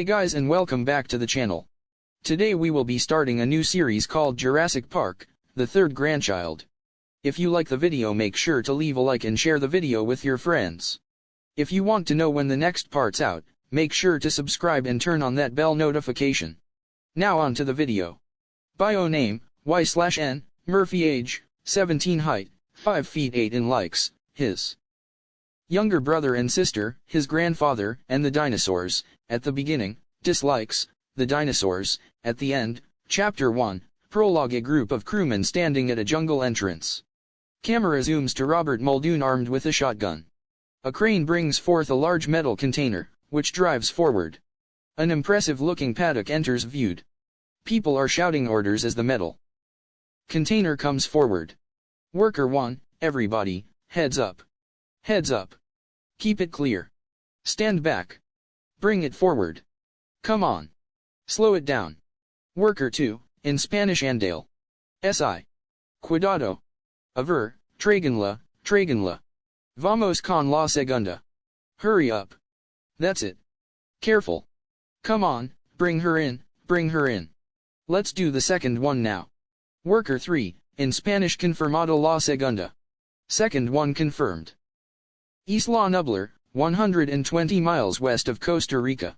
Hey guys, and welcome back to the channel. Today we will be starting a new series called Jurassic Park, the third grandchild. If you like the video, make sure to leave a like and share the video with your friends. If you want to know when the next part's out, make sure to subscribe and turn on that bell notification. Now on to the video. Bio name, Y/N, Murphy age, 17 height, 5 feet 8 in likes, his younger brother and sister, his grandfather, and the dinosaurs, at the beginning, dislikes, the dinosaurs, at the end, Chapter 1, Prologue. A group of crewmen standing at a jungle entrance. Camera zooms to Robert Muldoon armed with a shotgun. A crane brings forth a large metal container, which drives forward. An impressive-looking paddock enters viewed. People are shouting orders as the metal container comes forward. Worker 1, everybody, heads up. Heads up. Keep it clear. Stand back. Bring it forward. Come on. Slow it down. Worker 2, in Spanish Andale. Si. Cuidado. A ver, tráiganla. Vamos con la segunda. Hurry up. That's it. Careful. Come on, bring her in. Let's do the second one now. Worker 3, in Spanish confirmado la segunda. Second one confirmed. Isla Nublar, 120 miles west of Costa Rica.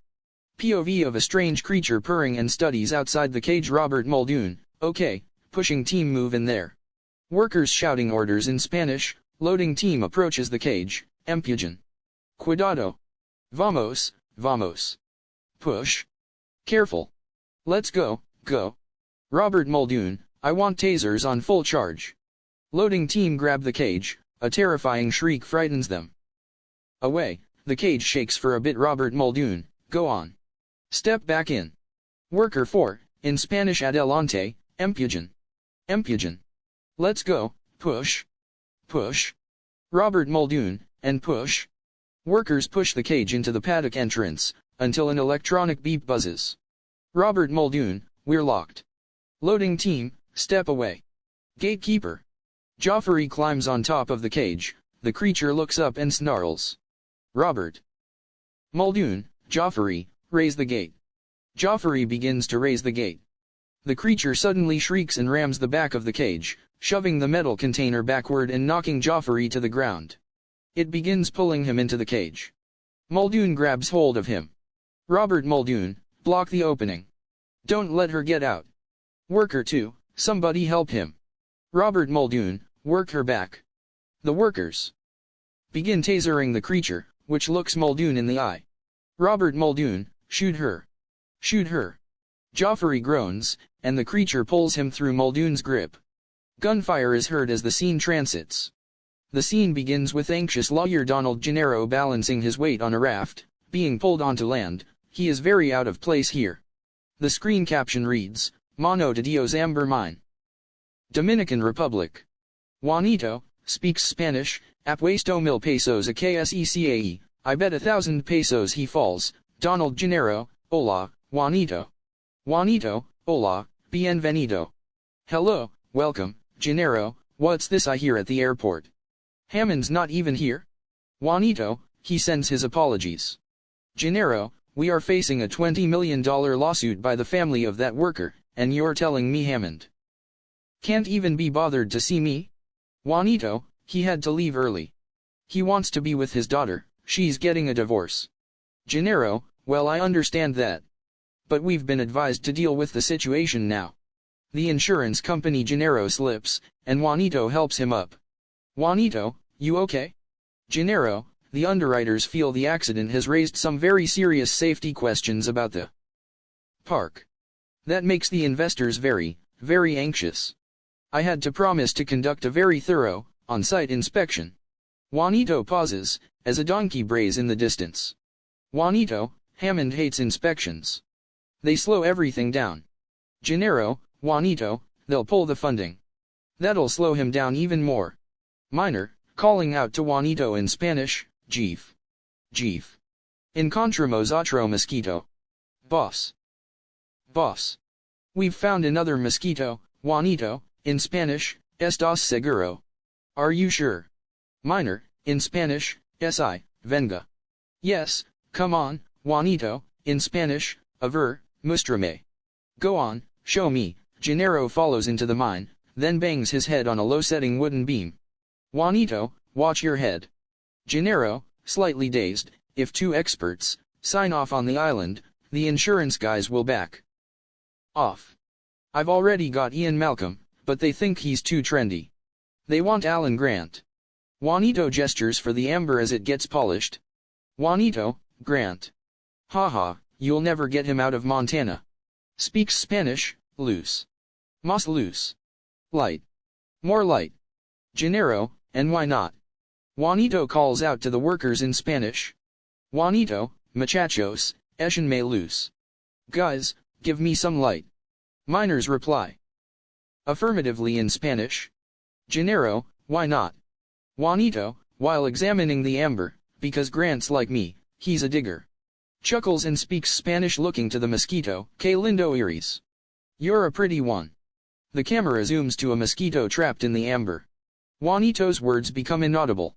POV of a strange creature purring and studies outside the cage. Robert Muldoon, okay, pushing team move in there. Workers shouting orders in Spanish. Loading team approaches the cage. Empujan. Cuidado. Vamos. Push. Careful. Let's go. Robert Muldoon, I want tasers on full charge. Loading team grab the cage. A terrifying shriek frightens them away. The cage shakes for a bit. Robert Muldoon, go on. Step back in. Worker 4, in Spanish adelante, empujan. Let's go, push. Robert Muldoon, and push. Workers push the cage into the paddock entrance, until an electronic beep buzzes. Robert Muldoon, we're locked. Loading team, step away. Gatekeeper. Joffrey climbs on top of the cage. The creature looks up and snarls. Robert Muldoon, Joffrey, raise the gate. Joffrey begins to raise the gate. The creature suddenly shrieks and rams the back of the cage, shoving the metal container backward and knocking Joffrey to the ground. It begins pulling him into the cage. Muldoon grabs hold of him. Robert Muldoon, block the opening. Don't let her get out. Worker 2, somebody help him. Robert Muldoon, work her back. The workers begin tasering the creature, which looks Muldoon in the eye. Robert Muldoon, shoot her. Joffrey groans, and the creature pulls him through Muldoon's grip. Gunfire is heard as the scene transits. The scene begins with anxious lawyer Donald Gennaro balancing his weight on a raft, being pulled onto land. He is very out of place here. The screen caption reads, Mano de Dios Amber Mine. Dominican Republic. Juanito, speaks Spanish, apuesto 1000 pesos a KSECAE, I bet 1,000 pesos he falls. Donald Gennaro, hola, Juanito. Juanito, hola, bienvenido. Hello, welcome, Gennaro, what's this I hear at the airport? Hammond's not even here? Juanito, he sends his apologies. Gennaro, we are facing a $20 million lawsuit by the family of that worker, and you're telling me Hammond can't even be bothered to see me? Juanito, he had to leave early. He wants to be with his daughter, she's getting a divorce. Gennaro, well, I understand that. But we've been advised to deal with the situation now. The insurance company. Gennaro slips, and Juanito helps him up. Juanito, you okay? Gennaro, the underwriters feel the accident has raised some very serious safety questions about the park. That makes the investors very anxious. I had to promise to conduct a very thorough, on-site inspection. Juanito pauses, as a donkey brays in the distance. Juanito, Hammond hates inspections. They slow everything down. Gennaro, Juanito, they'll pull the funding. That'll slow him down even more. Minor, calling out to Juanito in Spanish, Jeef. Encontramos otro mosquito. Boss. We've found another mosquito, Juanito, in Spanish, ¿Estás seguro? Are you sure? Minor, in Spanish, Si, venga. Yes, come on, Juanito, In Spanish, a ver, muéstrame. Go on, show me. Gennaro follows into the mine, then bangs his head on a low-setting wooden beam. Juanito, watch your head. Gennaro, slightly dazed, if two experts sign off on the island, the insurance guys will back off. I've already got Ian Malcolm, but they think he's too trendy. They want Alan Grant. Juanito gestures for the amber as it gets polished. Juanito, Grant. Haha, you'll never get him out of Montana. Speaks Spanish, luz. Más luz. Light. More light. Gennaro, and why not? Juanito calls out to the workers in Spanish. Juanito, muchachos, échenme luz. Guys, give me some light. Miners reply affirmatively in Spanish. Gennaro, why not? Juanito, while examining the amber, because Grant's like me, he's a digger. Chuckles and speaks Spanish looking to the mosquito, que lindo eres. You're a pretty one. The camera zooms to a mosquito trapped in the amber. Juanito's words become inaudible.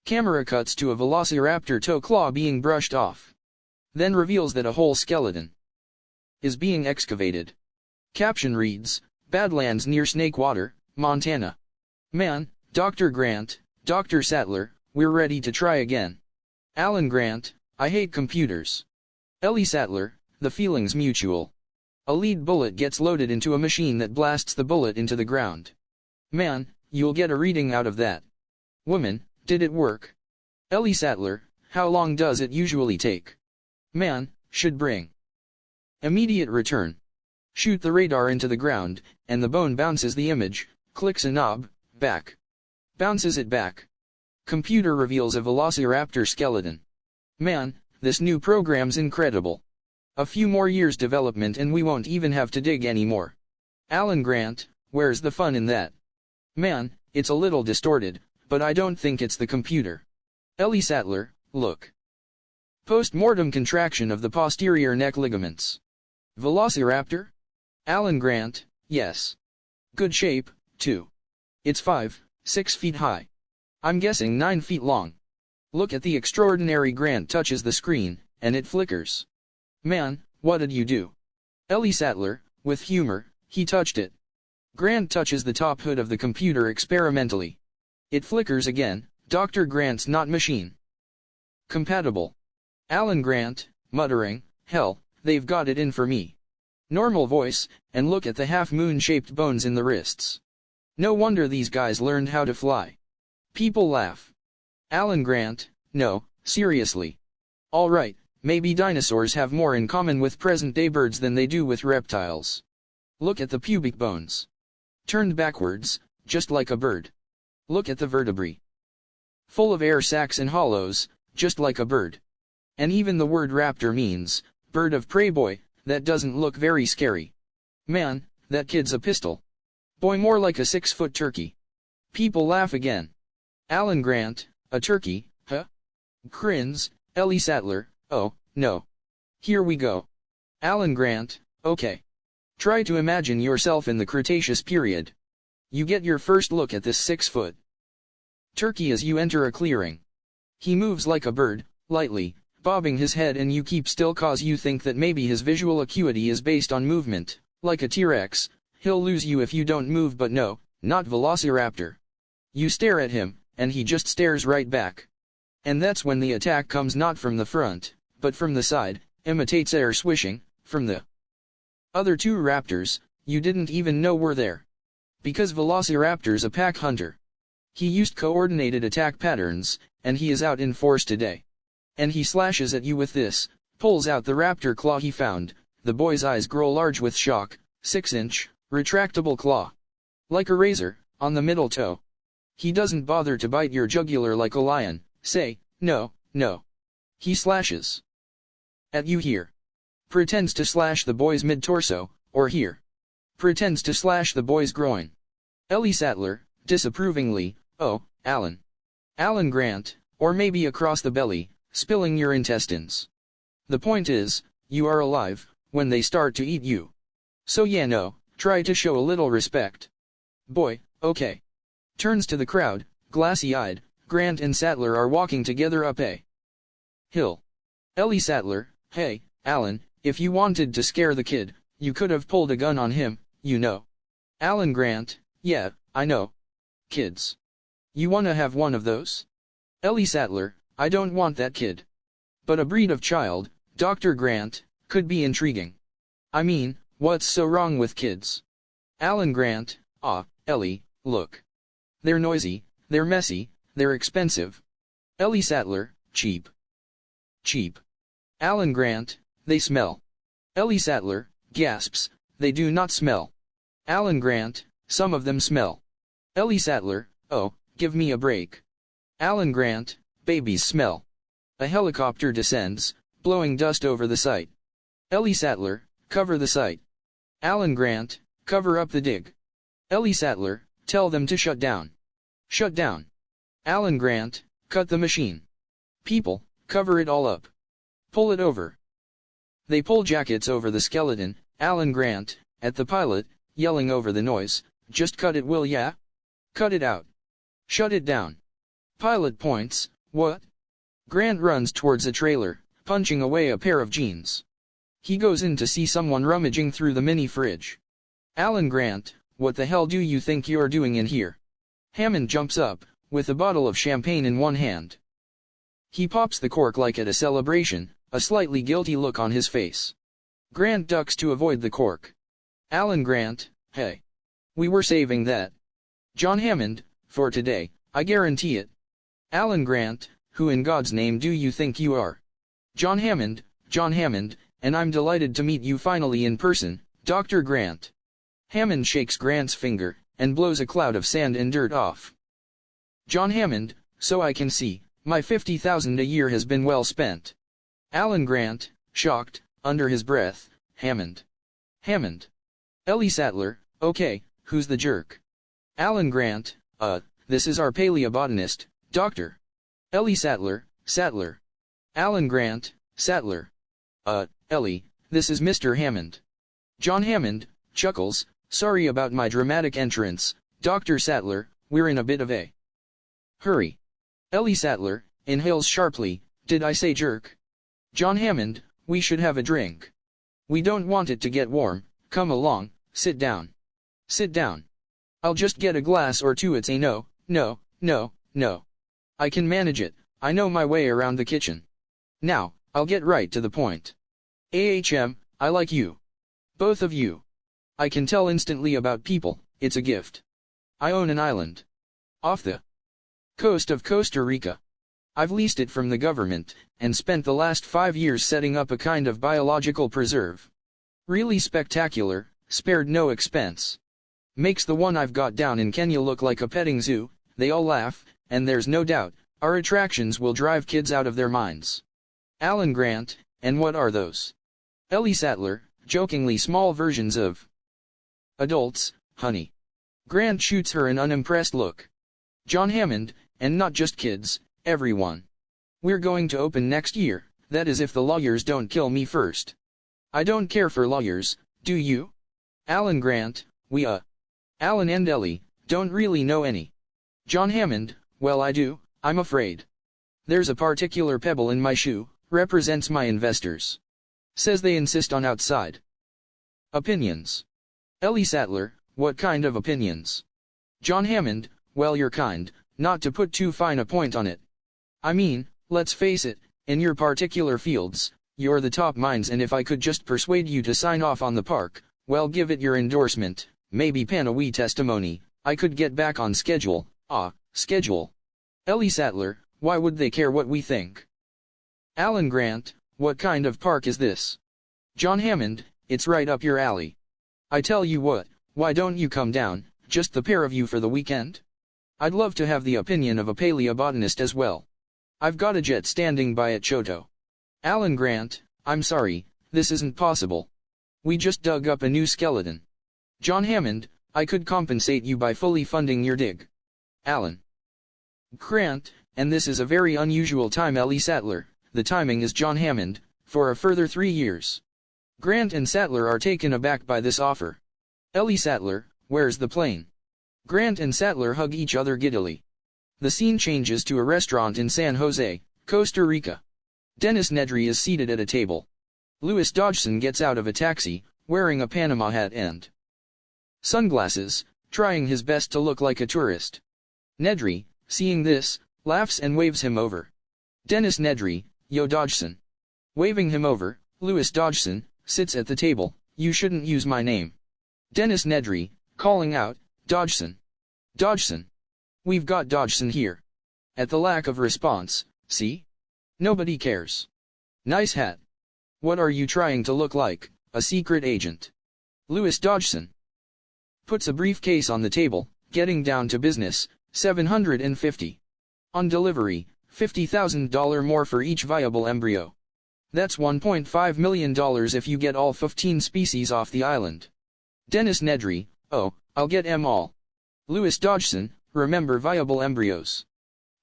Camera cuts to a velociraptor toe claw being brushed off. Then reveals that a whole skeleton is being excavated. Caption reads, Badlands near Snakewater, Montana. Man, Dr. Grant, Dr. Sattler, we're ready to try again. Alan Grant, I hate computers. Ellie Sattler, the feeling's mutual. A lead bullet gets loaded into a machine that blasts the bullet into the ground. Man, you'll get a reading out of that. Woman, did it work? Ellie Sattler, how long does it usually take? Man, should bring immediate return. Shoot the radar into the ground, and the bone bounces the image, clicks a knob, back. Bounces it back. Computer reveals a velociraptor skeleton. Man, this new program's incredible. A few more years development and we won't even have to dig anymore. Alan Grant, where's the fun in that? Man, it's a little distorted, but I don't think it's the computer. Ellie Sattler, look. Post-mortem contraction of the posterior neck ligaments. Velociraptor? Alan Grant, yes. Good shape, too. It's 5-6 feet high. I'm guessing 9 feet long. Look at the extraordinary. Grant touches the screen, and it flickers. Man, what did you do? Ellie Sattler, with humor, he touched it. Grant touches the top hood of the computer experimentally. It flickers again. Dr. Grant's not machine compatible. Alan Grant, muttering, hell, they've got it in for me. Normal voice, and look at the half-moon-shaped bones in the wrists. No wonder these guys learned how to fly. People laugh. Alan Grant, no, seriously. All right, maybe dinosaurs have more in common with present-day birds than they do with reptiles. Look at the pubic bones. Turned backwards, just like a bird. Look at the vertebrae. Full of air sacs and hollows, just like a bird. And even the word raptor means, bird of prey. Boy, that doesn't look very scary. Man, that kid's a pistol. Boy, more like a 6-foot turkey. People laugh again. Alan Grant, a turkey, huh? Grins, Ellie Sattler, oh, no. Here we go. Alan Grant, okay. Try to imagine yourself in the Cretaceous period. You get your first look at this 6-foot turkey as you enter a clearing. He moves like a bird, lightly, bobbing his head, and you keep still cause you think that maybe his visual acuity is based on movement, like a T-Rex. He'll lose you if you don't move, but no, not Velociraptor. You stare at him, and he just stares right back. And that's when the attack comes, not from the front, but from the side, imitates air swishing, from the other two raptors, you didn't even know were there. Because Velociraptor's a pack hunter. He used coordinated attack patterns, and he is out in force today. And he slashes at you with this, pulls out the raptor claw he found. The boy's eyes grow large with shock. 6-inch, retractable claw. Like a razor, on the middle toe. He doesn't bother to bite your jugular like a lion. Say, no, no. He slashes at you here. Pretends to slash the boy's mid-torso, or here. Pretends to slash the boy's groin. Ellie Sattler, disapprovingly, oh, Alan. Alan Grant, or maybe across the belly, spilling your intestines. The point is, you are alive, when they start to eat you. So yeah, no, try to show a little respect. Boy, okay. Turns to the crowd, glassy-eyed. Grant and Sattler are walking together up a hill. Ellie Sattler, hey, Alan, if you wanted to scare the kid, you could have pulled a gun on him, you know. Alan Grant, yeah, I know. Kids. You wanna have one of those? Ellie Sattler, I don't want that kid. But a breed of child, Dr. Grant, could be intriguing. I mean, what's so wrong with kids? Alan Grant, Ellie, look. They're noisy, they're messy, they're expensive. Ellie Sattler, cheap. Cheap. Alan Grant, they smell. Ellie Sattler, gasps, they do not smell. Alan Grant, some of them smell. Ellie Sattler, oh, give me a break. Alan Grant, babies smell. A helicopter descends, blowing dust over the site. Ellie Sattler, cover the site. Alan Grant, cover up the dig. Ellie Sattler, tell them to shut down. Shut down. Alan Grant, cut the machine. People, cover it all up. Pull it over. They pull jackets over the skeleton, Alan Grant, at the pilot, yelling over the noise, just cut it, will ya? Cut it out. Shut it down. Pilot points, what? Grant runs towards a trailer, punching away a pair of jeans. He goes in to see someone rummaging through the mini fridge. Alan Grant, what the hell do you think you're doing in here? Hammond jumps up, with a bottle of champagne in one hand. He pops the cork like at a celebration, a slightly guilty look on his face. Grant ducks to avoid the cork. Alan Grant, hey. We were saving that. John Hammond, for today, I guarantee it. Alan Grant, who in God's name do you think you are? John Hammond, and I'm delighted to meet you finally in person, Dr. Grant. Hammond shakes Grant's finger, and blows a cloud of sand and dirt off. John Hammond, so I can see, my $50,000 a year has been well spent. Alan Grant, shocked, under his breath, Hammond. Ellie Sattler, okay, who's the jerk? Alan Grant, this is our paleobotanist, Dr. Ellie Sattler. Alan Grant, Sattler. Ellie, this is Mr. Hammond. John Hammond, chuckles, sorry about my dramatic entrance, Dr. Sattler, we're in a bit of a hurry. Ellie Sattler, inhales sharply, did I say jerk? John Hammond, we should have a drink. We don't want it to get warm, come along, sit down. Sit down. I'll just get a glass or two, it's a no. I can manage it, I know my way around the kitchen. Now, I'll get right to the point. I like you. Both of you. I can tell instantly about people, it's a gift. I own an island. Off the coast of Costa Rica. I've leased it from the government, and spent the last 5 years setting up a kind of biological preserve. Really spectacular, spared no expense. Makes the one I've got down in Kenya look like a petting zoo, they all laugh, and there's no doubt, our attractions will drive kids out of their minds. Alan Grant, and what are those? Ellie Sattler, jokingly small versions of adults, honey. Grant shoots her an unimpressed look. John Hammond, and not just kids, everyone. We're going to open next year, that is if the lawyers don't kill me first. I don't care for lawyers, do you? Alan Grant, we Alan and Ellie, don't really know any. John Hammond, well I do, I'm afraid. There's a particular pebble in my shoe, represents my investors. Says they insist on outside opinions. Ellie Sattler, what kind of opinions? John Hammond, well you're kind, not to put too fine a point on it. I mean, let's face it, in your particular fields, you're the top minds, and if I could just persuade you to sign off on the park, well give it your endorsement, maybe pen a wee testimony, I could get back on schedule. Schedule. Ellie Sattler, why would they care what we think? Alan Grant, what kind of park is this? John Hammond, it's right up your alley. I tell you what, why don't you come down, just the pair of you for the weekend? I'd love to have the opinion of a paleobotanist as well. I've got a jet standing by at Choto. Alan Grant, I'm sorry, this isn't possible. We just dug up a new skeleton. John Hammond, I could compensate you by fully funding your dig. Alan Grant, and this is a very unusual time. Ellie Sattler, the timing is John Hammond, for a further 3 years. Grant and Sattler are taken aback by this offer. Ellie Sattler, where's the plane? Grant and Sattler hug each other giddily. The scene changes to a restaurant in San Jose, Costa Rica. Dennis Nedry is seated at a table. Louis Dodgson gets out of a taxi, wearing a Panama hat and sunglasses, trying his best to look like a tourist. Nedry, seeing this, laughs and waves him over. Dennis Nedry, yo Dodgson. Waving him over, Louis Dodgson sits at the table. You shouldn't use my name. Dennis Nedry, calling out, Dodgson. Dodgson. We've got Dodgson here. At the lack of response, see? Nobody cares. Nice hat. What are you trying to look like, a secret agent? Louis Dodgson puts a briefcase on the table, getting down to business, $750. On delivery, $50,000 more for each viable embryo. That's $1.5 million if you get all 15 species off the island. Dennis Nedry, oh, I'll get 'em all. Louis Dodgson, remember viable embryos.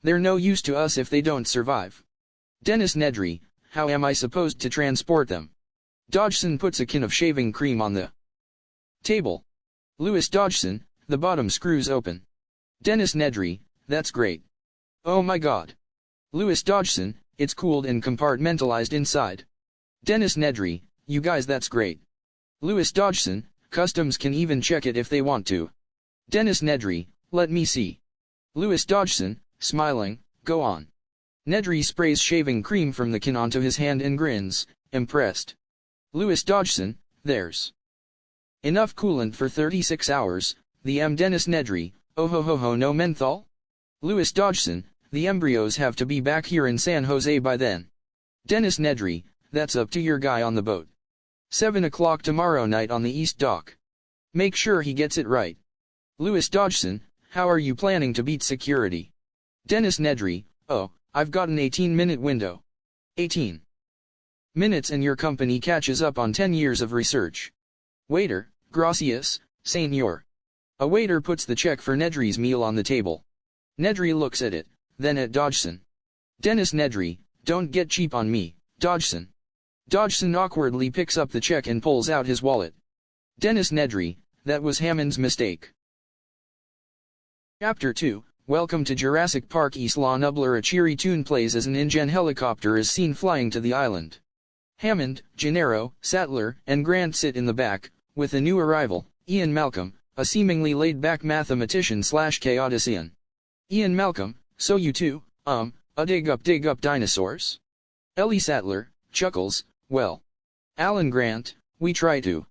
They're no use to us if they don't survive. Dennis Nedry, how am I supposed to transport them? Dodgson puts a can of shaving cream on the table. Louis Dodgson, the bottom screws open. Dennis Nedry, that's great. Oh my god. Louis Dodgson, it's cooled and compartmentalized inside. Dennis Nedry, you guys that's great. Louis Dodgson, customs can even check it if they want to. Dennis Nedry, let me see. Louis Dodgson, smiling, go on. Nedry sprays shaving cream from the can onto his hand and grins, impressed. Louis Dodgson, there's enough coolant for 36 hours, Dennis Nedry, oh ho ho ho no menthol? Louis Dodgson, the embryos have to be back here in San Jose by then. Dennis Nedry, that's up to your guy on the boat. 7 o'clock tomorrow night on the East Dock. Make sure he gets it right. Louis Dodgson, how are you planning to beat security? Dennis Nedry, oh, I've got an 18-minute window. 18 minutes and your company catches up on 10 years of research. Waiter, gracias, señor. A waiter puts the check for Nedry's meal on the table. Nedry looks at it, then at Dodgson. Dennis Nedry, don't get cheap on me, Dodgson. Dodgson awkwardly picks up the check and pulls out his wallet. Dennis Nedry, that was Hammond's mistake. Chapter 2, Welcome to Jurassic Park. Isla Nublar. A cheery tune plays as an InGen helicopter is seen flying to the island. Hammond, Gennaro, Sattler, and Grant sit in the back, with a new arrival, Ian Malcolm, a seemingly laid-back mathematician/chaotician. Ian Malcolm, so you two, dig up dinosaurs? Ellie Sattler, chuckles, well. Alan Grant, we try to.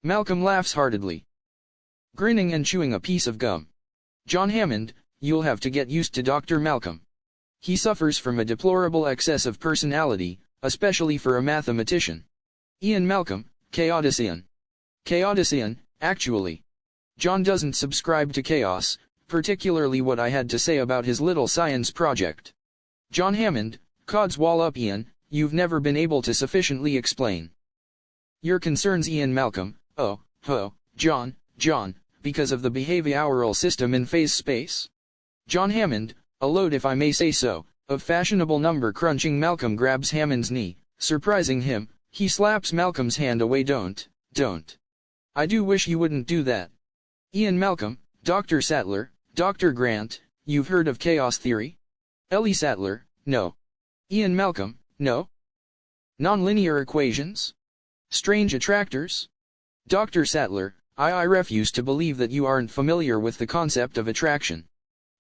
Malcolm laughs heartedly, grinning and chewing a piece of gum. John Hammond, you'll have to get used to Dr. Malcolm. He suffers from a deplorable excess of personality, especially for a mathematician. Ian Malcolm, chaotician. Chaotician, actually. John doesn't subscribe to chaos, particularly what I had to say about his little science project. John Hammond, codswall up Ian, you've never been able to sufficiently explain your concerns. Ian Malcolm, oh, John, because of the behavioral system in phase space? John Hammond, a load if I may say so, of fashionable number crunching. Malcolm grabs Hammond's knee, surprising him, he slaps Malcolm's hand away. Don't. I do wish you wouldn't do that. Ian Malcolm, Dr. Sattler, Dr. Grant, you've heard of chaos theory? Ellie Sattler, no. Ian Malcolm, no. Nonlinear equations? Strange attractors? Dr. Sattler, I refuse to believe that you aren't familiar with the concept of attraction.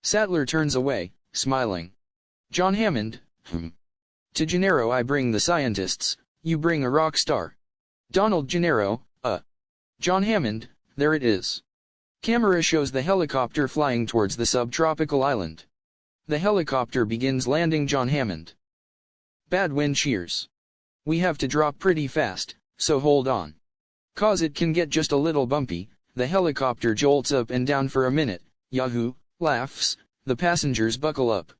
Sattler turns away, smiling. John Hammond, To Gennaro I bring the scientists, you bring a rock star. Donald Gennaro, John Hammond, there it is. Camera shows the helicopter flying towards the subtropical island. The helicopter begins landing. John Hammond. Bad wind shears. We have to drop pretty fast, so hold on. Cause it can get just a little bumpy. The helicopter jolts up and down for a minute. Yahoo! Laughs, the passengers buckle up.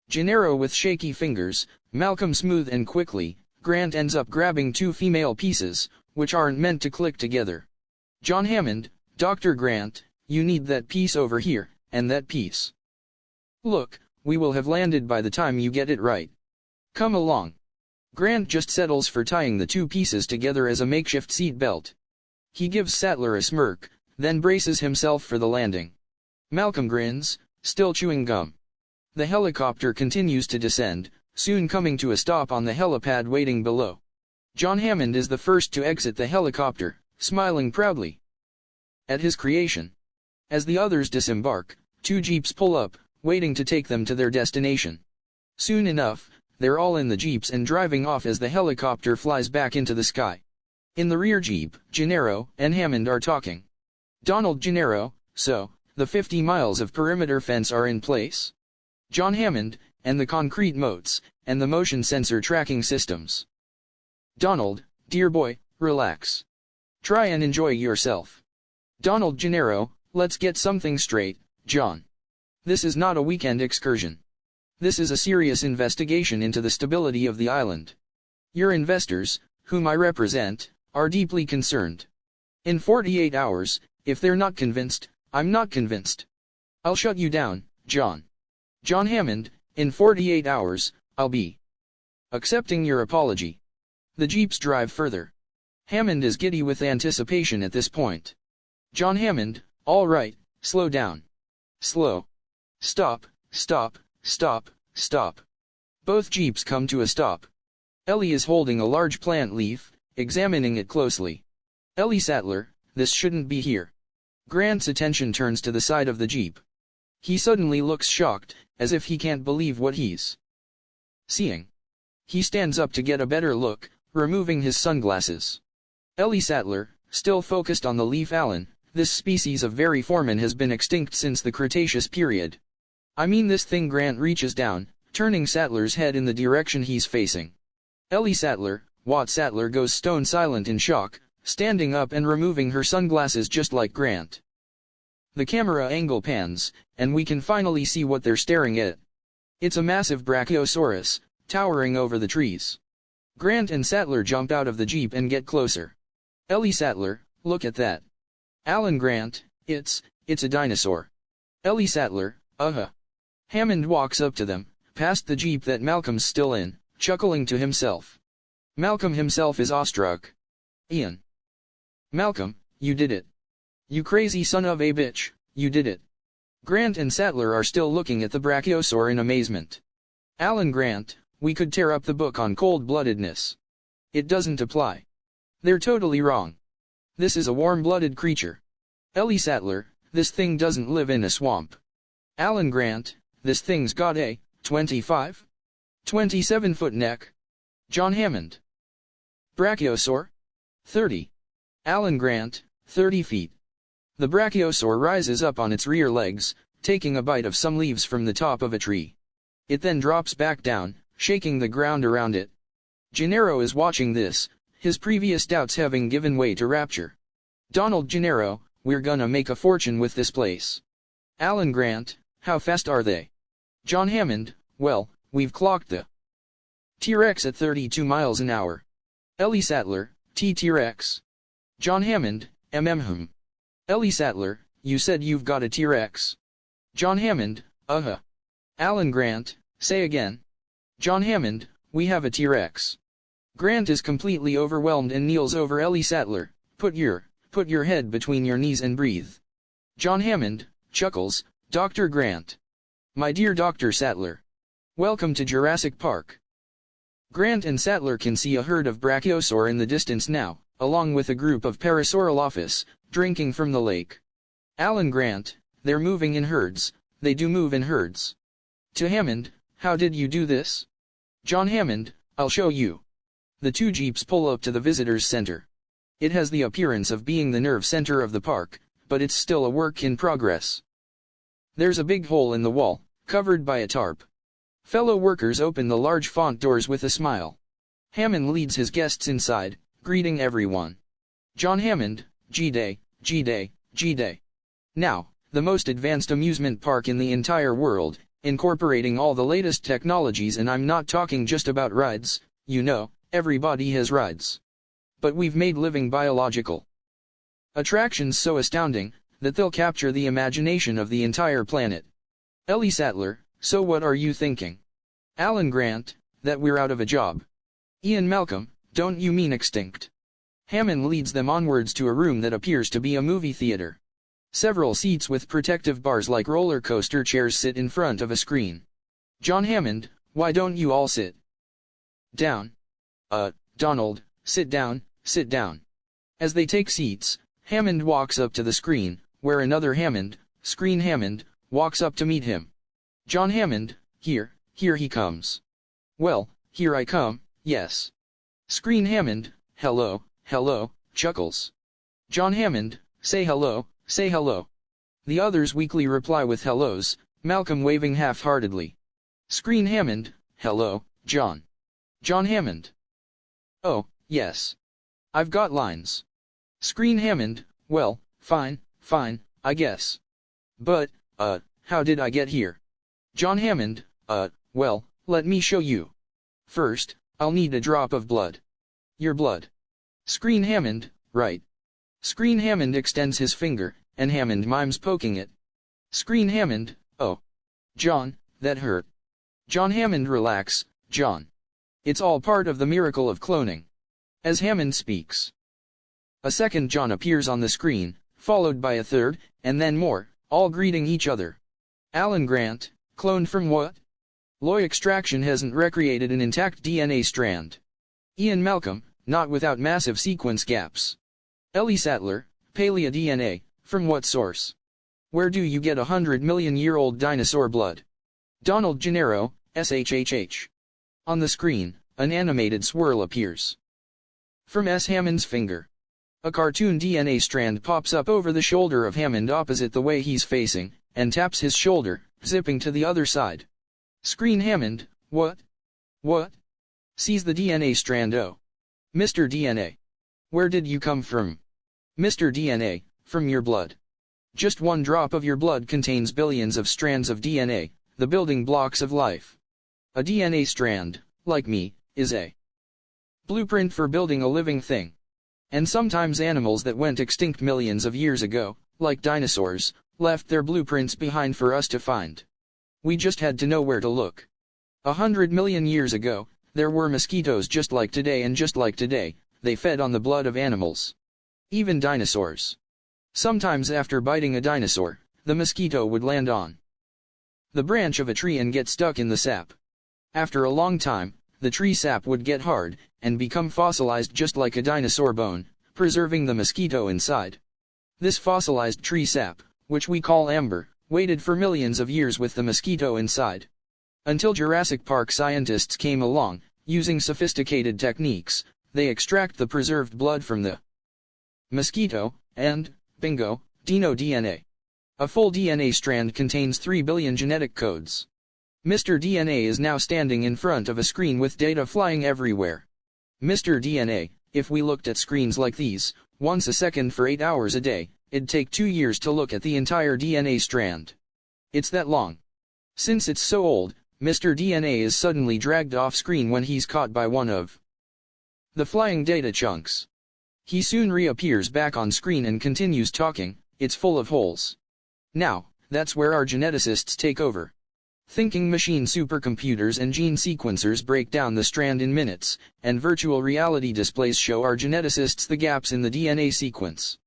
Gennaro with shaky fingers, Malcolm smooth and quickly, Grant ends up grabbing two female pieces, which aren't meant to click together. John Hammond, Dr. Grant, you need that piece over here, and that piece. Look, we will have landed by the time you get it right. Come along. Grant just settles for tying the two pieces together as a makeshift seat belt. He gives Sattler a smirk, then braces himself for the landing. Malcolm grins, still chewing gum. The helicopter continues to descend, soon coming to a stop on the helipad waiting below. John Hammond is the first to exit the helicopter, smiling proudly at his creation. As the others disembark, 2 jeeps pull up, waiting to take them to their destination. Soon enough, they're all in the jeeps and driving off as the helicopter flies back into the sky. In the rear jeep, Gennaro and Hammond are talking. Donald: Gennaro, so, the 50 miles of perimeter fence are in place? John Hammond: and the concrete moats, and the motion sensor tracking systems. Donald: dear boy, relax. Try and enjoy yourself. Donald: Gennaro, let's get something straight, John. This is not a weekend excursion. This is a serious investigation into the stability of the island. Your investors, whom I represent, are deeply concerned. In 48 hours, if they're not convinced, I'm not convinced. I'll shut you down, John. John Hammond: in 48 hours, I'll be accepting your apology. The jeeps drive further. Hammond is giddy with anticipation at this point. John Hammond: all right, slow down. Slow. Stop, stop, stop, stop. Both jeeps come to a stop. Ellie is holding a large plant leaf, examining it closely. Ellie Sattler: this shouldn't be here. Grant's attention turns to the side of the jeep. He suddenly looks shocked, as if he can't believe what he's seeing. He stands up to get a better look, removing his sunglasses. Ellie Sattler, still focused on the leaf. Alan: this species of variformin has been extinct since the Cretaceous period. I mean this thing. Grant reaches down, turning Sattler's head in the direction he's facing. Ellie Sattler: what? Sattler goes stone silent in shock, standing up and removing her sunglasses just like Grant. The camera angle pans, and we can finally see what they're staring at. It's a massive Brachiosaurus, towering over the trees. Grant and Sattler jump out of the jeep and get closer. Ellie Sattler: look at that. Alan Grant: it's a dinosaur. Ellie Sattler: uh-huh. Hammond walks up to them, past the jeep that Malcolm's still in, chuckling to himself. Malcolm himself is awestruck. Ian. Malcolm, you did it. You crazy son of a bitch, you did it. Grant and Sattler are still looking at the Brachiosaur in amazement. Alan Grant: we could tear up the book on cold-bloodedness. It doesn't apply. They're totally wrong. This is a warm-blooded creature. Ellie Sattler: this thing doesn't live in a swamp. Alan Grant: this thing's got a 27-foot neck. John Hammond: Brachiosaur? 30. Alan Grant: 30 feet. The Brachiosaur rises up on its rear legs, taking a bite of some leaves from the top of a tree. It then drops back down, shaking the ground around it. Gennaro is watching this, his previous doubts having given way to rapture. Donald: Gennaro, we're gonna make a fortune with this place. Alan Grant: how fast are they? John Hammond: well, we've clocked the T-Rex at 32 miles an hour. Ellie Sattler: T-Rex. John Hammond: mm. Ellie Sattler: you said you've got a T-Rex. John Hammond: uh-huh. Alan Grant: say again. John Hammond: we have a T-Rex. Grant is completely overwhelmed and kneels over Ellie Sattler. Put your head between your knees and breathe. John Hammond chuckles: Dr. Grant. My dear Dr. Sattler. Welcome to Jurassic Park. Grant and Sattler can see a herd of Brachiosaur in the distance now, along with a group of Parasaurolophus, drinking from the lake. Alan Grant: they're moving in herds, they do move in herds. To Hammond: how did you do this? John Hammond: I'll show you. The 2 jeeps pull up to the visitors center. It has the appearance of being the nerve center of the park, but it's still a work in progress. There's a big hole in the wall, covered by a tarp. Fellow workers open the large font doors with a smile. Hammond leads his guests inside, greeting everyone. John Hammond: G-Day, G-Day, G-Day. Now, the most advanced amusement park in the entire world, incorporating all the latest technologies, and I'm not talking just about rides. You know, everybody has rides. But we've made living biological attractions so astounding, that they'll capture the imagination of the entire planet. Ellie Sattler: so what are you thinking? Alan Grant: that we're out of a job. Ian Malcolm: don't you mean extinct? Hammond leads them onwards to a room that appears to be a movie theater. Several seats with protective bars like roller coaster chairs sit in front of a screen. John Hammond: why don't you all sit down? Donald, Sit down, sit down. As they take seats, Hammond walks up to the screen, where another Hammond, Screen Hammond, walks up to meet him. John Hammond, here he comes. Well, here I come, yes. Screen Hammond, hello, chuckles. John Hammond, say hello, say hello. The others weakly reply with hellos, Malcolm waving half-heartedly. Screen Hammond, hello, John. John Hammond. Oh, yes. I've got lines. Screen Hammond, well, fine, I guess. But, how did I get here? John Hammond, well, let me show you. First, I'll need a drop of blood. Your blood. Screen Hammond, right. Screen Hammond extends his finger, and Hammond mimes poking it. Screen Hammond, oh. John, that hurt. John Hammond, relax, John. It's all part of the miracle of cloning. As Hammond speaks, a second John appears on the screen, followed by a third, and then more, all greeting each other. Alan Grant, cloned from what? Loy extraction hasn't recreated an intact DNA strand. Ian Malcolm, not without massive sequence gaps. Ellie Sattler, paleo DNA, from what source? Where do you get 100-million-year-old dinosaur blood? Donald Gennaro, SHHH. On the screen, an animated swirl appears from S. Hammond's finger. A cartoon DNA strand pops up over the shoulder of Hammond opposite the way he's facing, and taps his shoulder, zipping to the other side. Screen Hammond, what? What? Sees the DNA strand. Oh. Mr. DNA. Where did you come from? Mr. DNA, from your blood. Just one drop of your blood contains billions of strands of DNA, the building blocks of life. A DNA strand, like me, is a blueprint for building a living thing. And sometimes animals that went extinct millions of years ago, like dinosaurs, left their blueprints behind for us to find. We just had to know where to look. 100 million years ago, there were mosquitoes just like today, and just like today, they fed on the blood of animals. Even dinosaurs. Sometimes after biting a dinosaur, the mosquito would land on the branch of a tree and get stuck in the sap. After a long time, the tree sap would get hard, and become fossilized just like a dinosaur bone, preserving the mosquito inside. This fossilized tree sap, which we call amber, waited for millions of years with the mosquito inside. Until Jurassic Park scientists came along, using sophisticated techniques, they extract the preserved blood from the mosquito, and, bingo, dino DNA. A full DNA strand contains 3 billion genetic codes. Mr. DNA is now standing in front of a screen with data flying everywhere. Mr. DNA, if we looked at screens like these, once a second for 8 hours a day, it'd take 2 years to look at the entire DNA strand. It's that long. Since it's so old, Mr. DNA is suddenly dragged off screen when he's caught by one of the flying data chunks. He soon reappears back on screen and continues talking. It's full of holes. Now, that's where our geneticists take over. Thinking machine supercomputers and gene sequencers break down the strand in minutes, and virtual reality displays show our geneticists the gaps in the DNA sequence.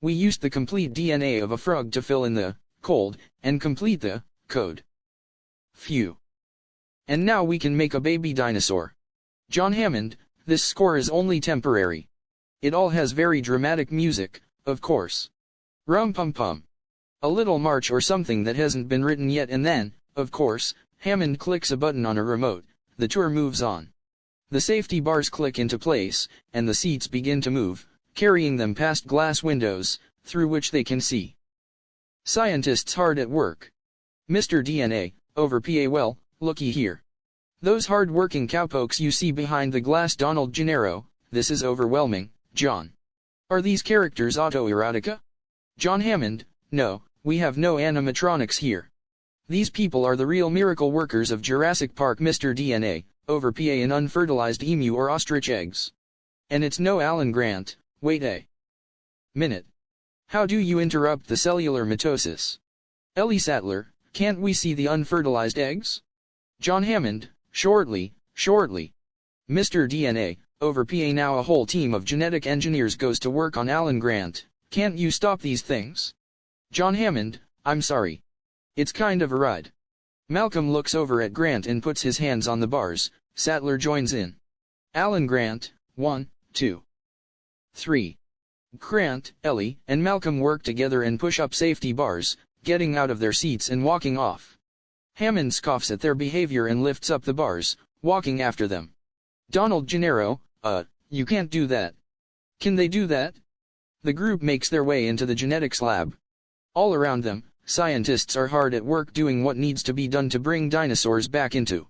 We used the complete DNA of a frog to fill in the code, and complete the code. Phew. And now we can make a baby dinosaur. John Hammond, this score is only temporary. It all has very dramatic music, of course. Rum-pum-pum. A little march or something that hasn't been written yet, and then, of course, Hammond clicks a button on a remote, the tour moves on. The safety bars click into place, and the seats begin to move, carrying them past glass windows, through which they can see scientists hard at work. Mr. DNA, over PA, well, looky here. Those hard-working cowpokes you see behind the glass. Donald Gennaro, this is overwhelming, John. Are these characters autoerotica? John Hammond, no, we have no animatronics here. These people are the real miracle workers of Jurassic Park. Mr. DNA, over PA, in unfertilized emu or ostrich eggs. And it's no Alan Grant. Wait a minute. How do you interrupt the cellular mitosis? Ellie Sattler, can't we see the unfertilized eggs? John Hammond, shortly. Mr. DNA, over PA, now a whole team of genetic engineers goes to work on Alan Grant. Can't you stop these things? John Hammond, I'm sorry. It's kind of a ride. Malcolm looks over at Grant and puts his hands on the bars. Sattler joins in. Alan Grant, 1, 2, 3. Grant, Ellie, and Malcolm work together and push up safety bars, getting out of their seats and walking off. Hammond scoffs at their behavior and lifts up the bars, walking after them. Donald Gennaro, you can't do that. Can they do that? The group makes their way into the genetics lab. All around them, scientists are hard at work doing what needs to be done to bring dinosaurs back into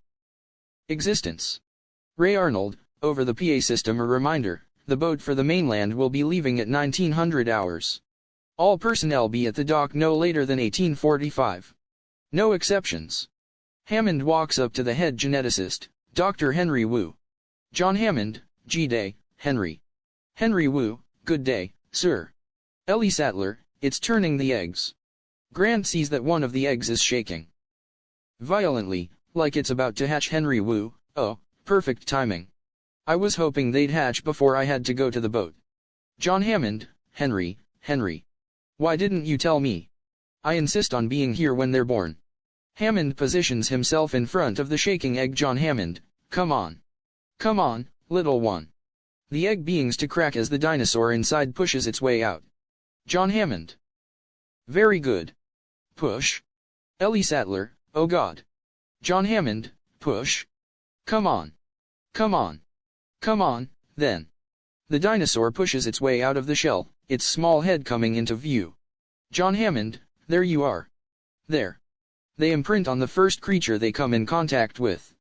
existence. Ray Arnold, over the PA system, a reminder, the boat for the mainland will be leaving at 1900 hours. All personnel be at the dock no later than 1845. No exceptions. Hammond walks up to the head geneticist, Dr. Henry Wu. John Hammond, G-Day, Henry. Henry Wu, good day, sir. Ellie Sattler, it's turning the eggs. Grant sees that one of the eggs is shaking violently, like it's about to hatch. Henry Wu, oh, perfect timing. I was hoping they'd hatch before I had to go to the boat. John Hammond, Henry. Why didn't you tell me? I insist on being here when they're born. Hammond positions himself in front of the shaking egg. John Hammond, come on. Come on, little one. The egg begins to crack as the dinosaur inside pushes its way out. John Hammond. Very good. Push. Ellie Sattler, oh God. John Hammond, push. Come on. Come on. Come on, then. The dinosaur pushes its way out of the shell, its small head coming into view. John Hammond, there you are. There. They imprint on the first creature they come in contact with.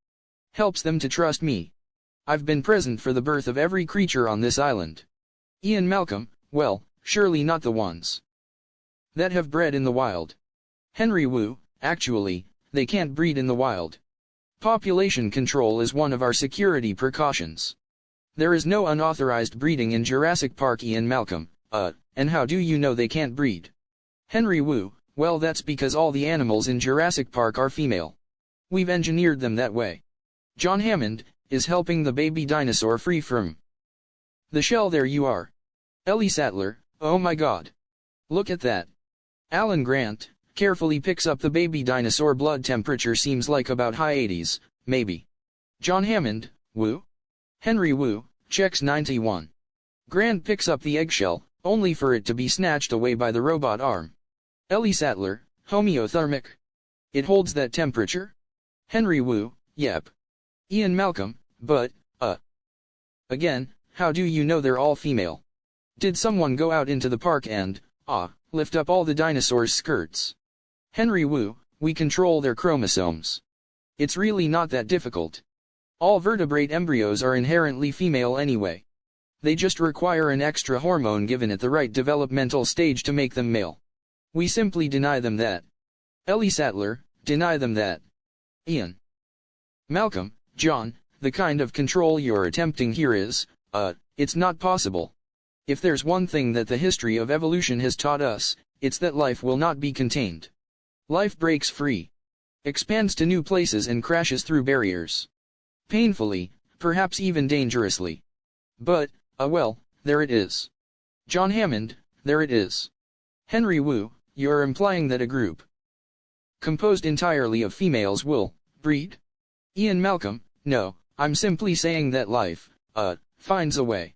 Helps them to trust me. I've been present for the birth of every creature on this island. Ian Malcolm, well, surely not the ones that have bred in the wild. Henry Wu, actually, they can't breed in the wild. Population control is one of our security precautions. There is no unauthorized breeding in Jurassic Park. Ian Malcolm, and how do you know they can't breed? Henry Wu, well, that's because all the animals in Jurassic Park are female. We've engineered them that way. John Hammond, is helping the baby dinosaur free from the shell. There you are. Ellie Sattler, oh my God. Look at that. Alan Grant, carefully picks up the baby dinosaur. Blood temperature seems like about high 80s, maybe. John Hammond, Wu? Henry Wu, checks 91. Grant picks up the eggshell, only for it to be snatched away by the robot arm. Ellie Sattler, homeothermic. It holds that temperature? Henry Wu, yep. Ian Malcolm, but, again, how do you know they're all female? Did someone go out into the park and, lift up all the dinosaurs' skirts? Henry Wu, we control their chromosomes. It's really not that difficult. All vertebrate embryos are inherently female anyway. They just require an extra hormone given at the right developmental stage to make them male. We simply deny them that. Ellie Sattler, deny them that. Ian Malcolm, John, the kind of control you're attempting here is, it's not possible. If there's one thing that the history of evolution has taught us, it's that life will not be contained. Life breaks free, expands to new places and crashes through barriers. Painfully, perhaps even dangerously. But, well, there it is. John Hammond, there it is. Henry Wu, you're implying that a group composed entirely of females will breed? Ian Malcolm, no, I'm simply saying that life, finds a way.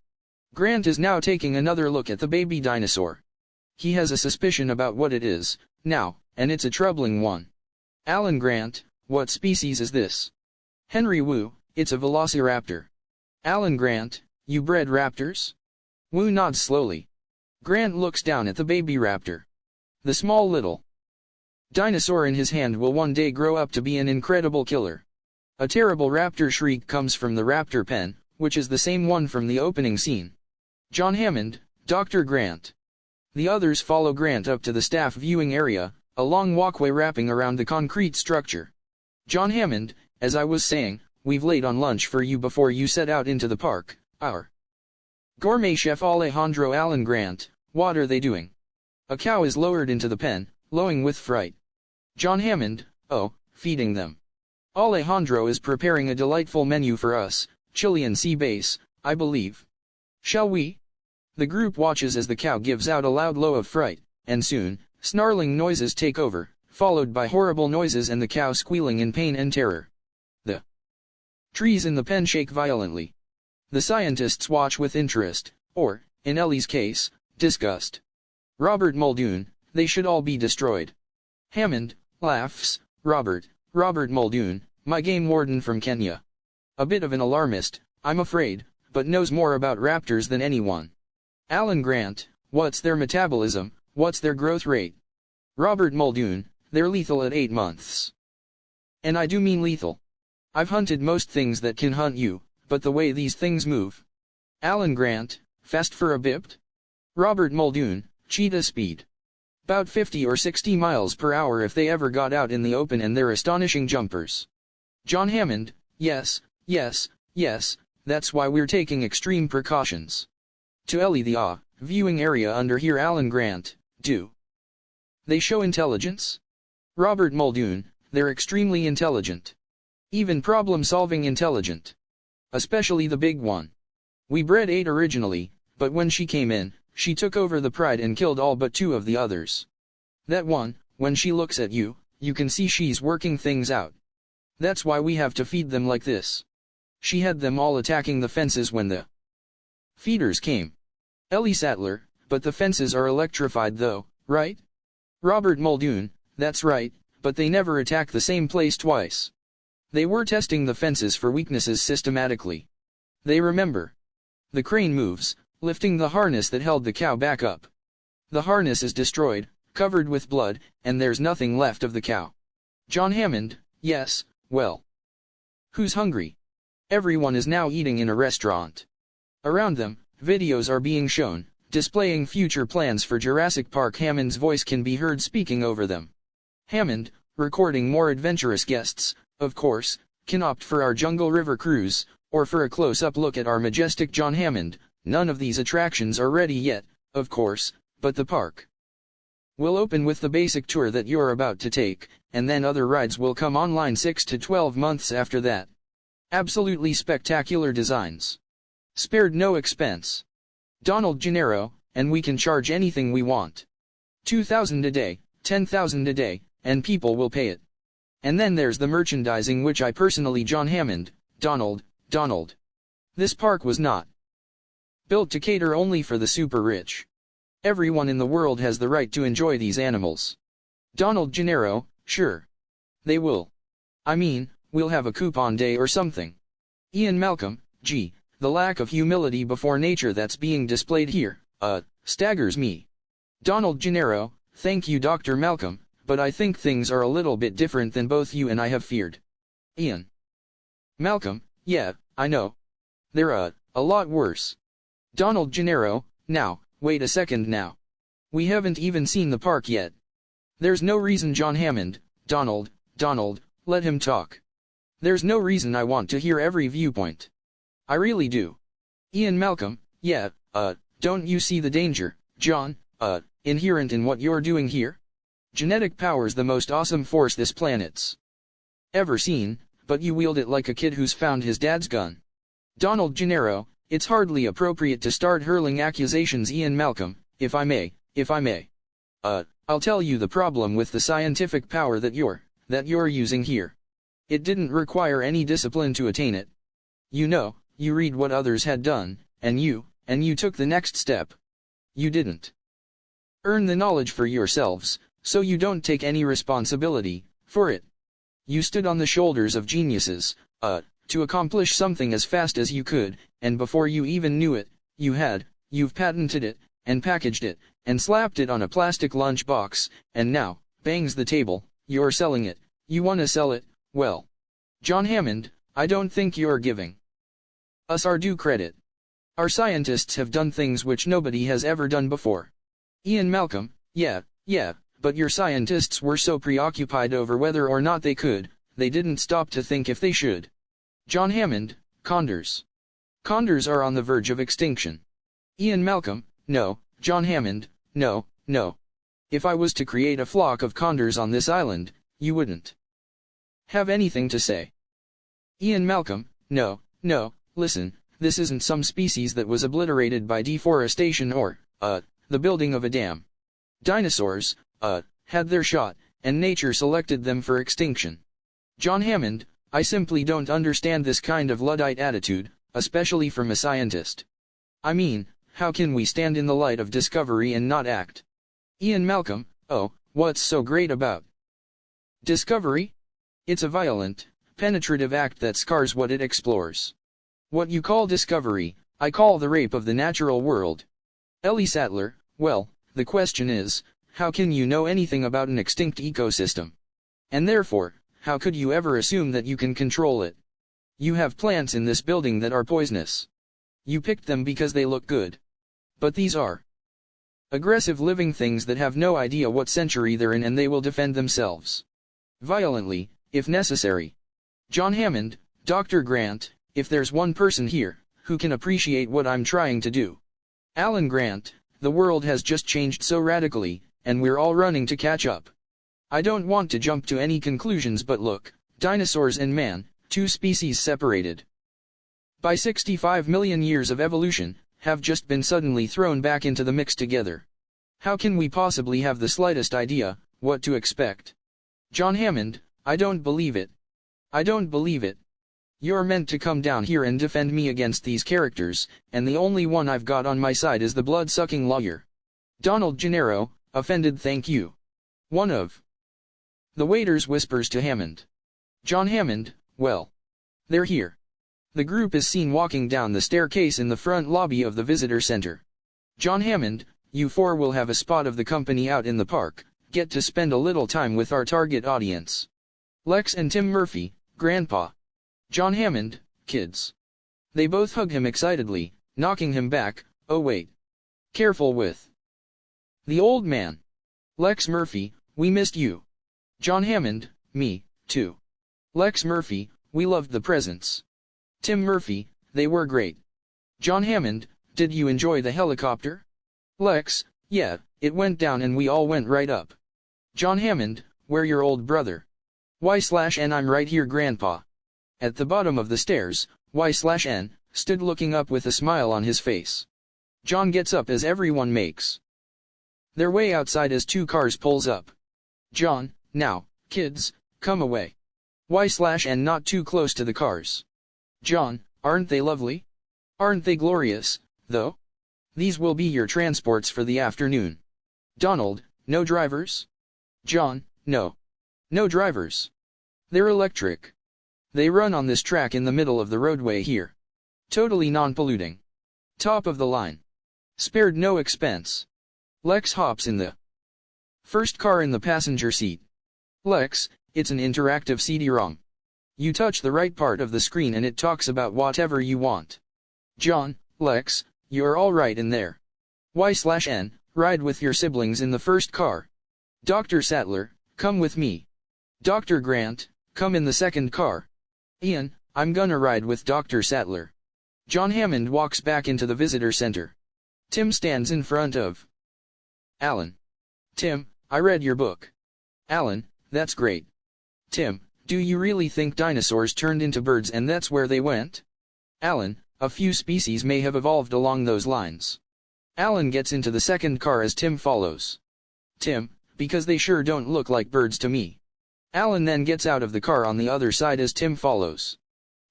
Grant is now taking another look at the baby dinosaur. He has a suspicion about what it is, now, and it's a troubling one. Alan Grant, what species is this? Henry Wu, it's a velociraptor. Alan Grant, you bred raptors? Wu nods slowly. Grant looks down at the baby raptor. The small little dinosaur in his hand will one day grow up to be an incredible killer. A terrible raptor shriek comes from the raptor pen, which is the same one from the opening scene. John Hammond, Dr. Grant. The others follow Grant up to the staff viewing area, a long walkway wrapping around the concrete structure. John Hammond, as I was saying, we've laid on lunch for you before you set out into the park. Our gourmet chef Alejandro. Alan Grant, what are they doing? A cow is lowered into the pen, lowing with fright. John Hammond, oh, feeding them. Alejandro is preparing a delightful menu for us, Chilean sea base, I believe. Shall we? The group watches as the cow gives out a loud low of fright, and soon, snarling noises take over, followed by horrible noises and the cow squealing in pain and terror. The trees in the pen shake violently. The scientists watch with interest, or, in Ellie's case, disgust. Robert Muldoon, they should all be destroyed. Hammond, laughs, Robert Muldoon, my game warden from Kenya. A bit of an alarmist, I'm afraid, but knows more about raptors than anyone. Alan Grant, what's their metabolism, what's their growth rate? Robert Muldoon, they're lethal at 8 months. And I do mean lethal. I've hunted most things that can hunt you, but the way these things move. Alan Grant, fast for a bit? Robert Muldoon, cheetah speed. About 50 or 60 miles per hour if they ever got out in the open, and they're astonishing jumpers. John Hammond, yes, that's why we're taking extreme precautions. To Ellie, the viewing area under here. Alan Grant, do they show intelligence? Robert Muldoon, they're extremely intelligent. Even problem-solving intelligent. Especially the big one. We bred 8 originally, but when she came in, she took over the pride and killed all but 2 of the others. That one, when she looks at you, you can see she's working things out. That's why we have to feed them like this. She had them all attacking the fences when the feeders came. Ellie Sattler, but the fences are electrified though, right? Robert Muldoon, that's right, but they never attack the same place twice. They were testing the fences for weaknesses systematically. They remember. The crane moves, lifting the harness that held the cow back up. The harness is destroyed, covered with blood, and there's nothing left of the cow. John Hammond, yes, well. Who's hungry? Everyone is now eating in a restaurant. Around them, videos are being shown, displaying future plans for Jurassic Park. Hammond's voice can be heard speaking over them. Hammond, recording more adventurous guests, of course, can opt for our Jungle River cruise, or for a close-up look at our majestic John Hammond. None of these attractions are ready yet, of course, but the park will open with the basic tour that you're about to take, and then other rides will come online 6 to 12 months after that. Absolutely spectacular designs. Spared no expense. Donald Gennaro, and we can charge anything we want. $2,000 a day, $10,000 a day, and people will pay it. And then there's the merchandising, which I personally, John Hammond, Donald. This park was not built to cater only for the super rich. Everyone in the world has the right to enjoy these animals. Donald Gennaro, sure. They will. I mean, we'll have a coupon day or something. Ian Malcolm, gee, the lack of humility before nature that's being displayed here, staggers me. Donald Gennaro, thank you Dr. Malcolm, but I think things are a little bit different than both you and I have feared. Ian Malcolm, yeah, I know. They're a lot worse. Donald Gennaro, now, wait a second now. We haven't even seen the park yet. There's no reason. John Hammond, Donald, let him talk. There's no reason. I want to hear every viewpoint. I really do. Ian Malcolm, yeah, don't you see the danger, John, inherent in what you're doing here? Genetic power's the most awesome force this planet's ever seen, but you wield it like a kid who's found his dad's gun. Donald Gennaro, it's hardly appropriate to start hurling accusations. Ian Malcolm, if I may. I'll tell you the problem with the scientific power that you're using here. It didn't require any discipline to attain it. You know, you read what others had done, and you took the next step. You didn't earn the knowledge for yourselves, so you don't take any responsibility for it. You stood on the shoulders of geniuses, to accomplish something as fast as you could, and before you even knew it, you've patented it, and packaged it, and slapped it on a plastic lunchbox, and now, bangs the table, you're selling it. You wanna sell it? Well, John Hammond, I don't think you're giving us our due credit. Our scientists have done things which nobody has ever done before. Ian Malcolm, yeah, but your scientists were so preoccupied over whether or not they could, they didn't stop to think if they should. John Hammond, condors. Condors are on the verge of extinction. Ian Malcolm, no. John Hammond, no. If I was to create a flock of condors on this island, you wouldn't have anything to say. Ian Malcolm, no, listen, this isn't some species that was obliterated by deforestation or, the building of a dam. Dinosaurs, had their shot, and nature selected them for extinction. John Hammond, I simply don't understand this kind of Luddite attitude, especially from a scientist. I mean, how can we stand in the light of discovery and not act? Ian Malcolm, oh, what's so great about discovery? It's a violent, penetrative act that scars what it explores. What you call discovery, I call the rape of the natural world. Ellie Sattler, well, the question is, how can you know anything about an extinct ecosystem? And therefore, how could you ever assume that you can control it? You have plants in this building that are poisonous. You picked them because they look good. But these are aggressive living things that have no idea what century they're in, and they will defend themselves violently, if necessary. John Hammond, Dr. Grant, if there's one person here who can appreciate what I'm trying to do. Alan Grant, the world has just changed so radically, and we're all running to catch up. I don't want to jump to any conclusions, but look, dinosaurs and man, two species separated by 65 million years of evolution, have just been suddenly thrown back into the mix together. How can we possibly have the slightest idea what to expect? John Hammond, I don't believe it. I don't believe it. You're meant to come down here and defend me against these characters, and the only one I've got on my side is the blood-sucking lawyer. Donald Gennaro, offended. Thank you. One of the waiters whispers to Hammond. John Hammond, well, they're here. The group is seen walking down the staircase in the front lobby of the visitor center. John Hammond, you four will have a spot of the company out in the park, get to spend a little time with our target audience. Lex and Tim Murphy, Grandpa. John Hammond, kids. They both hug him excitedly, knocking him back. Oh wait. Careful with the old man. Lex Murphy, we missed you. John Hammond, me, too. Lex Murphy, we loved the presents. Tim Murphy, they were great. John Hammond, did you enjoy the helicopter? Lex, yeah, it went down and we all went right up. John Hammond, we're your old brother. Y/N I'm right here, Grandpa. At the bottom of the stairs, Y/N stood looking up with a smile on his face. John gets up as everyone makes their way outside as two cars pulls up. John, now, kids, come away. Y/N not too close to the cars. John, aren't they lovely? Aren't they glorious, though? These will be your transports for the afternoon. Donald, no drivers? John, no. No drivers. They're electric. They run on this track in the middle of the roadway here. Totally non-polluting. Top of the line. Spared no expense. Lex hops in the first car in the passenger seat. Lex, it's an interactive CD-ROM. You touch the right part of the screen and it talks about whatever you want. John, Lex, you're all right in there. Y/N, ride with your siblings in the first car. Dr. Sattler, come with me. Dr. Grant, come in the second car. Ian, I'm gonna ride with Dr. Sattler. John Hammond walks back into the visitor center. Tim stands in front of Alan. Tim, I read your book. Alan, that's great. Tim, do you really think dinosaurs turned into birds and that's where they went? Alan, a few species may have evolved along those lines. Alan gets into the second car as Tim follows. Tim, because they sure don't look like birds to me. Alan then gets out of the car on the other side as Tim follows.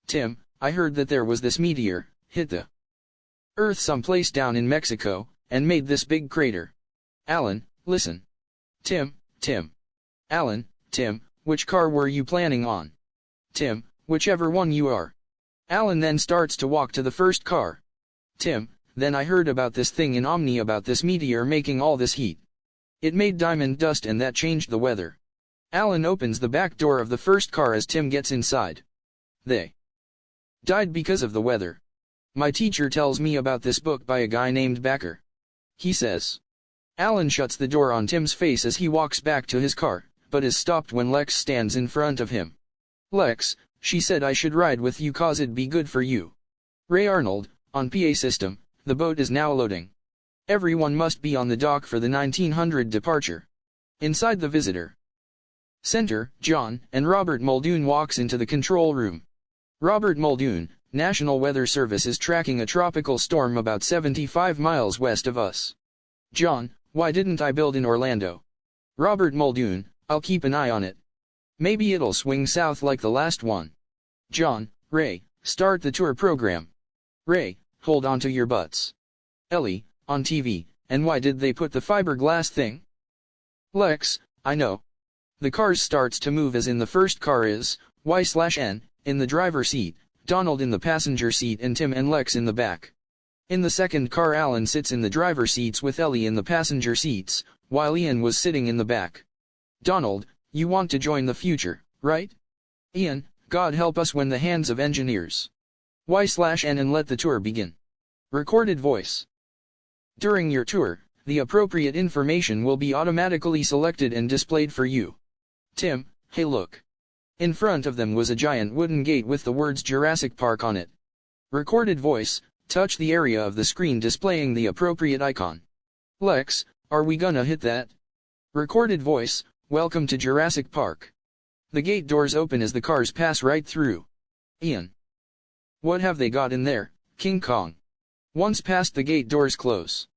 Tim, I heard that there was this meteor, hit the Earth someplace down in Mexico, and made this big crater. Alan, listen. Tim. Alan, Tim, which car were you planning on? Tim, whichever one you are. Alan then starts to walk to the first car. Tim, then I heard about this thing in Omni about this meteor making all this heat. It made diamond dust and that changed the weather. Alan opens the back door of the first car as Tim gets inside. They died because of the weather. My teacher tells me about this book by a guy named Backer. He says. Alan shuts the door on Tim's face as he walks back to his car, but is stopped when Lex stands in front of him. Lex, she said I should ride with you cause it'd be good for you. Ray Arnold, on PA system, the boat is now loading. Everyone must be on the dock for the 1900 departure. Inside the visitor center, John and Robert Muldoon walks into the control room. Robert Muldoon, National Weather Service is tracking a tropical storm about 75 miles west of us. John, why didn't I build in Orlando? Robert Muldoon, I'll keep an eye on it. Maybe it'll swing south like the last one. John, Ray, start the tour program. Ray, hold on to your butts. Ellie, on TV, and why did they put the fiberglass thing? Lex, I know. The car starts to move as in the first car is, Y/N, in the driver's seat, Donald in the passenger seat and Tim and Lex in the back. In the second car Alan sits in the driver's seats with Ellie in the passenger seats, while Ian was sitting in the back. Donald, you want to join the future, right? Ian, God help us when the hands of engineers. Y/N and let the tour begin. Recorded voice. During your tour, the appropriate information will be automatically selected and displayed for you. Tim, hey look. In front of them was a giant wooden gate with the words Jurassic Park on it. Recorded voice, touch the area of the screen displaying the appropriate icon. Lex, are we gonna hit that? Recorded voice, welcome to Jurassic Park. The gate doors open as the cars pass right through. Ian. What have they got in there, King Kong? Once past the gate doors close.